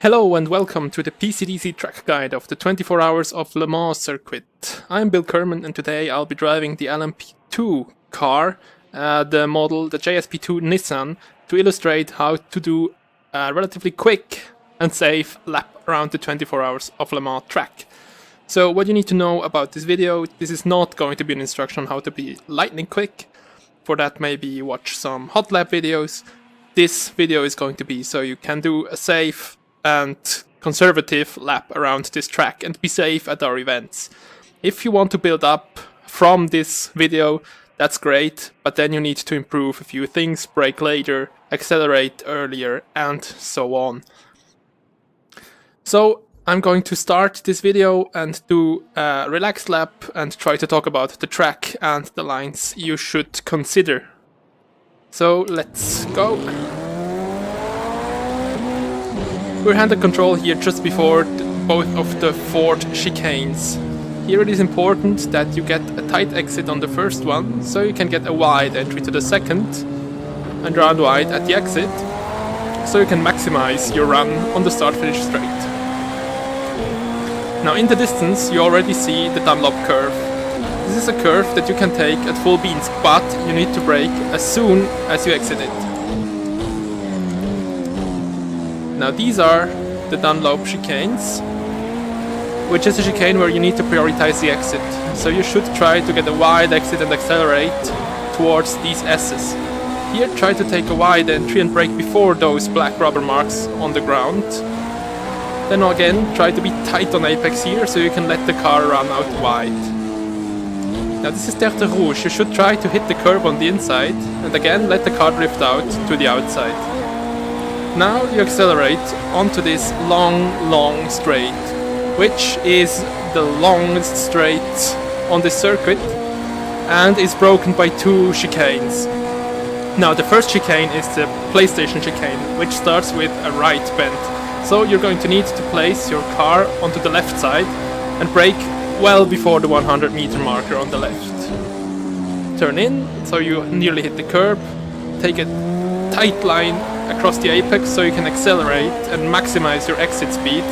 Hello and welcome to the PCDC track guide of the 24 Hours of Le Mans circuit. I'm Bill Kerman and today I'll be driving the LMP2 car, the model, the JSP2 Nissan, to illustrate how to do a relatively quick and safe lap around the 24 Hours of Le Mans track. So what you need to know about this video, this is not going to be an instruction on how to be lightning quick. For that maybe watch some hot lap videos. This video is going to be so you can do a safe and conservative lap around this track and be safe at our events. If you want to build up from this video, that's great, but then you need to improve a few things, brake later, accelerate earlier, and so on. So I'm going to start this video and do a relaxed lap and try to talk about the track and the lines you should consider. So let's go. We're handed control here just before both of the Ford chicanes. Here it is important that you get a tight exit on the first one, so you can get a wide entry to the second, and round wide at the exit, so you can maximize your run on the start-finish straight. Now in the distance you already see the Dunlop curve. This is a curve that you can take at full beans, but you need to brake as soon as you exit it. Now these are the Dunlop chicanes, which is a chicane where you need to prioritize the exit. So you should try to get a wide exit and accelerate towards these S's. Here try to take a wide entry and brake before those black rubber marks on the ground. Then again try to be tight on apex here so you can let the car run out wide. Now this is Terre de Rouge, you should try to hit the curb on the inside and again let the car drift out to the outside. Now you accelerate onto this long straight, which is the longest straight on this circuit and is broken by two chicanes. Now the first chicane is the PlayStation chicane, which starts with a right bend. So you're going to need to place your car onto the left side and brake well before the 100 meter marker on the left. Turn in, so you nearly hit the curb, take a tight line across the apex so you can accelerate and maximize your exit speed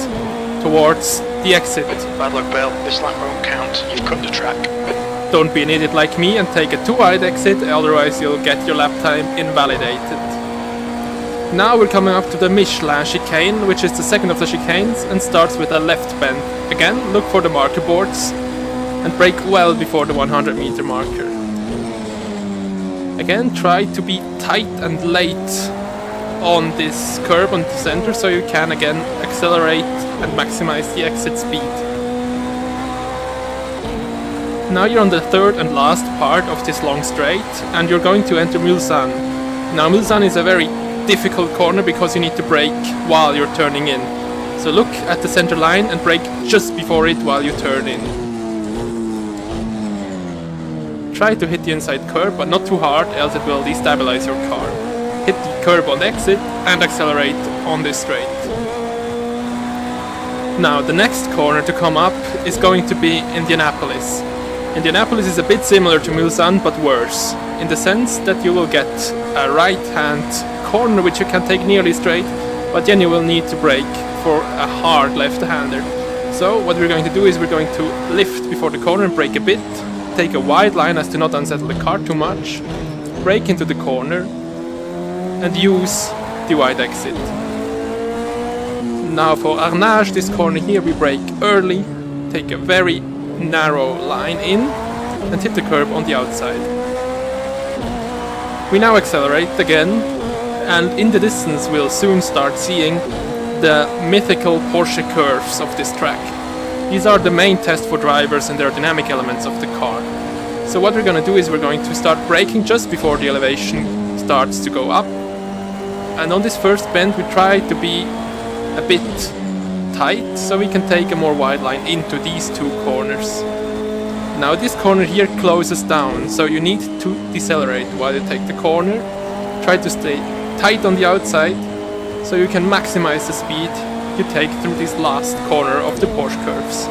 towards the exit. Bad luck, Bill. This lap won't count. You've cut the track. Don't be an idiot like me and take a too wide exit, otherwise you'll get your lap time invalidated. Now we're coming up to the Michelin chicane, which is the second of the chicanes and starts with a left bend. Again, look for the marker boards and brake well before the 100 meter marker. Again, try to be tight and late on this curb on the center so you can again accelerate and maximize the exit speed. Now you're on the third and last part of this long straight and you're going to enter Mulsanne. Now Mulsanne is a very difficult corner because you need to brake while you're turning in. So look at the center line and brake just before it while you turn in. Try to hit the inside curb, but not too hard, else it will destabilize your car. Hit the curb on the exit and accelerate on this straight. Now the next corner to come up is going to be Indianapolis. Indianapolis is a bit similar to Mulsanne but worse, in the sense that you will get a right hand corner which you can take nearly straight, but then you will need to brake for a hard left-hander. So what we're going to do is we're going to lift before the corner and brake a bit, take a wide line as to not unsettle the car too much, brake into the corner and use the wide exit. Now for Arnage, this corner here, we brake early, take a very narrow line in and hit the curb on the outside. We now accelerate again and in the distance we'll soon start seeing the mythical Porsche curves of this track. These are the main test for drivers and the aerodynamic elements of the car. So what we're going to do is we're going to start braking just before the elevation starts to go up. And on this first bend we try to be a bit tight so we can take a more wide line into these two corners. Now this corner here closes down, so you need to decelerate while you take the corner. Try to stay tight on the outside so you can maximize the speed you take through this last corner of the Porsche curves.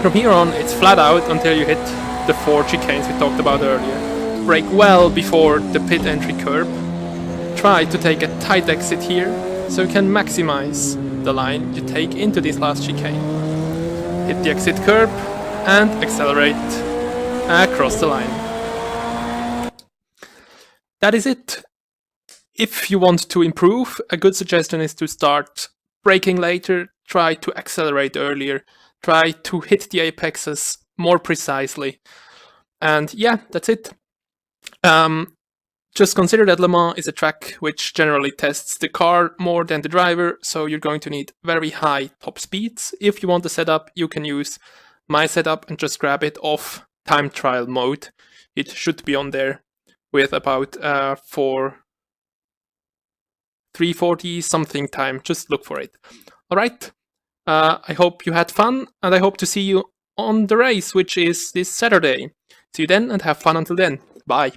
From here on it's flat out until you hit the 4 chicanes we talked about earlier. Brake well before the pit entry curb. Try to take a tight exit here so you can maximize the line you take into this last chicane. Hit the exit curb and accelerate across the line. That is it. If you want to improve, a good suggestion is to start braking later, try to accelerate earlier, try to hit the apexes more precisely. And yeah, that's it. Just consider that Le Mans is a track which generally tests the car more than the driver, so you're going to need very high top speeds. If you want the setup, you can use my setup and just grab it off time trial mode. It should be on there with about 340 something time. Just look for it. All right. I hope you had fun, and I hope to see you on the race, which is this Saturday. See you then, and have fun until then. Bye.